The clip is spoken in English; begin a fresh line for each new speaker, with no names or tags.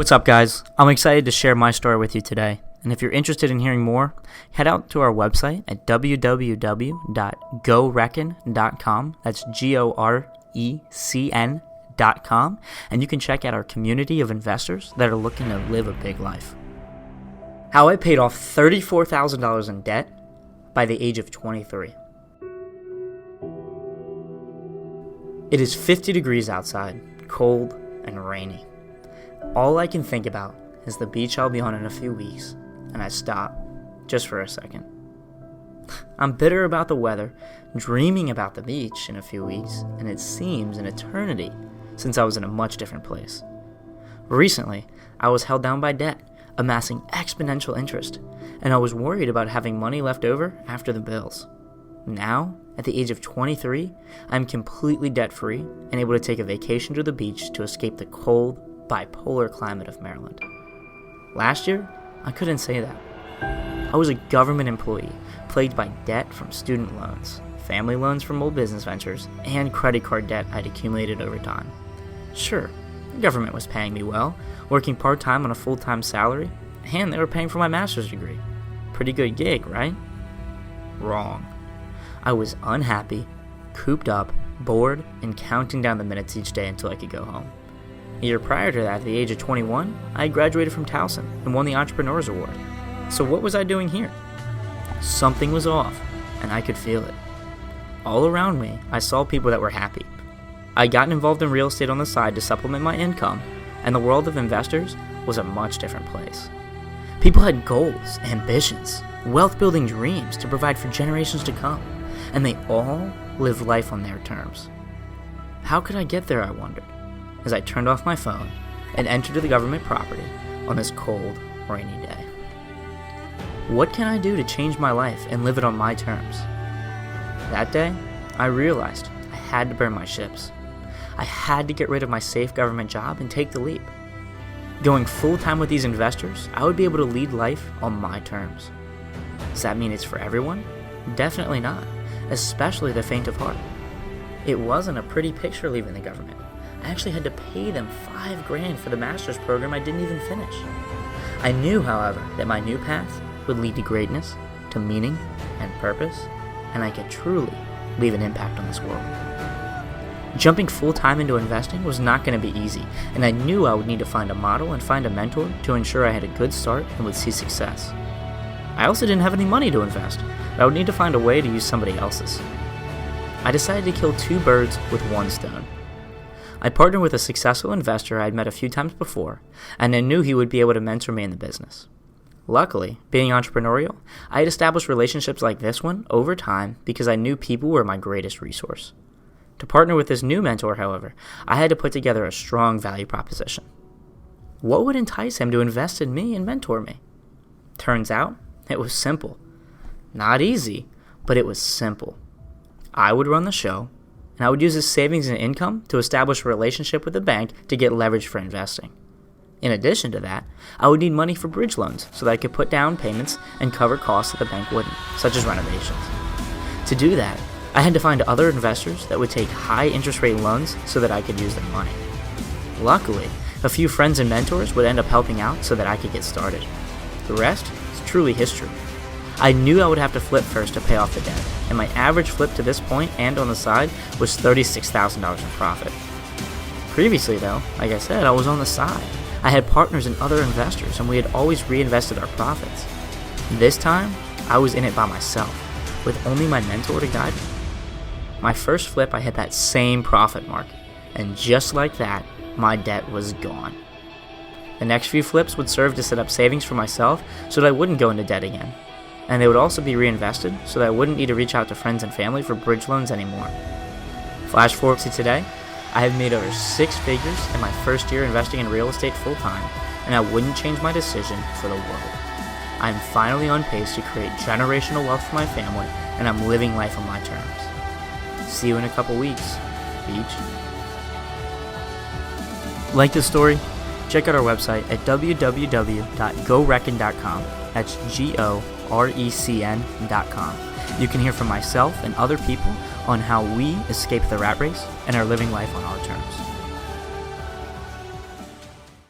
What's up, guys? I'm excited to share my story with you today. And if you're interested in hearing more, head out to our website at www.gorecn.com. That's GORECN.com. And you can check out our community of investors that are looking to live a big life. How I paid off $34,000 in debt by the age of 23. It is 50 degrees outside, cold and rainy. All I can think about is the beach I'll be on in a few weeks, and I stop just for a second. I'm bitter about the weather, dreaming about the beach in a few weeks, and it seems an eternity since I was in a much different place. Recently, I was held down by debt, amassing exponential interest, and I was worried about having money left over after the bills. Now, at the age of 23, I'm completely debt-free and able to take a vacation to the beach to escape the cold, bipolar climate of Maryland. Last year, I couldn't say that. I was a government employee, plagued by debt from student loans, family loans from old business ventures, and credit card debt I'd accumulated over time. Sure, the government was paying me well, working part-time on a full-time salary, and they were paying for my master's degree. Pretty good gig, right? Wrong. I was unhappy, cooped up, bored, and counting down the minutes each day until I could go home. A year prior to that, at the age of 21, I graduated from Towson and won the Entrepreneurs Award. So what was I doing here? Something was off, and I could feel it. All around me, I saw people that were happy. I'd gotten involved in real estate on the side to supplement my income, and the world of investors was a much different place. People had goals, ambitions, wealth-building dreams to provide for generations to come, and they all lived life on their terms. How could I get there, I wondered, as I turned off my phone and entered the government property on this cold, rainy day. What can I do to change my life and live it on my terms? That day, I realized I had to burn my ships. I had to get rid of my safe government job and take the leap. Going full-time with these investors, I would be able to lead life on my terms. Does that mean it's for everyone? Definitely not, especially the faint of heart. It wasn't a pretty picture leaving the government. I actually had to pay them $5,000 for the master's program I didn't even finish. I knew, however, that my new path would lead to greatness, to meaning and purpose, and I could truly leave an impact on this world. Jumping full-time into investing was not going to be easy, and I knew I would need to find a model and find a mentor to ensure I had a good start and would see success. I also didn't have any money to invest, but I would need to find a way to use somebody else's. I decided to kill two birds with one stone. I partnered with a successful investor I had met a few times before, and I knew he would be able to mentor me in the business. Luckily, being entrepreneurial, I had established relationships like this one over time because I knew people were my greatest resource. To partner with this new mentor, however, I had to put together a strong value proposition. What would entice him to invest in me and mentor me? Turns out, it was simple. Not easy, but it was simple. I would run the show, and I would use his savings and income to establish a relationship with the bank to get leverage for investing. In addition to that, I would need money for bridge loans so that I could put down payments and cover costs that the bank wouldn't, such as renovations. To do that, I had to find other investors that would take high interest rate loans so that I could use their money. Luckily, a few friends and mentors would end up helping out so that I could get started. The rest is truly history. I knew I would have to flip first to pay off the debt, and my average flip to this point and on the side was $36,000 in profit. Previously though, like I said, I was on the side. I had partners and other investors, and we had always reinvested our profits. This time, I was in it by myself, with only my mentor to guide me. My first flip, I hit that same profit mark, and just like that, my debt was gone. The next few flips would serve to set up savings for myself so that I wouldn't go into debt again. And they would also be reinvested so that I wouldn't need to reach out to friends and family for bridge loans anymore. Flash forward to today, I have made over 6 figures in my first year investing in real estate full-time, and I wouldn't change my decision for the world. I'm finally on pace to create generational wealth for my family, and I'm living life on my terms. See you in a couple weeks, Beach. Like this story? Check out our website at www.gorecn.com. That's GORECN.com. You can hear from myself and other people on how we escape the rat race and are living life on our terms.